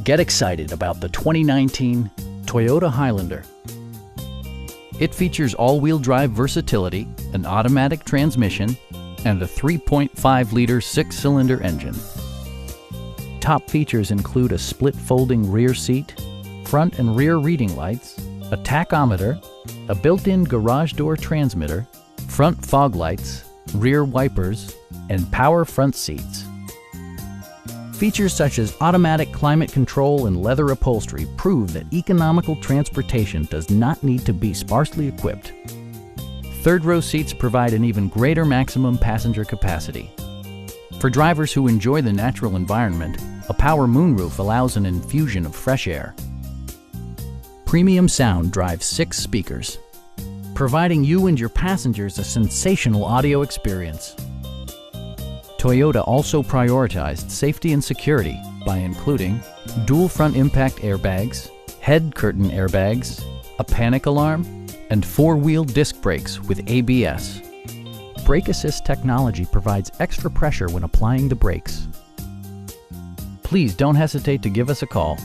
Get excited about the 2019 Toyota Highlander. It features all-wheel drive versatility, an automatic transmission, and a 3.5-liter six-cylinder engine. Top features include a split folding rear seat, front and rear reading lights, a tachometer, a built-in garage door transmitter, front fog lights, rear wipers, and power front seats. Features such as automatic climate control and leather upholstery prove that economical transportation does not need to be sparsely equipped. Third-row seats provide an even greater maximum passenger capacity. For drivers who enjoy the natural environment, a power moonroof allows an infusion of fresh air. Premium sound drives 6 speakers, providing you and your passengers a sensational audio experience. Toyota also prioritized safety and security by including dual front impact airbags, head curtain airbags, a panic alarm, and 4-wheel disc brakes with ABS. Brake assist technology provides extra pressure when applying the brakes. Please don't hesitate to give us a call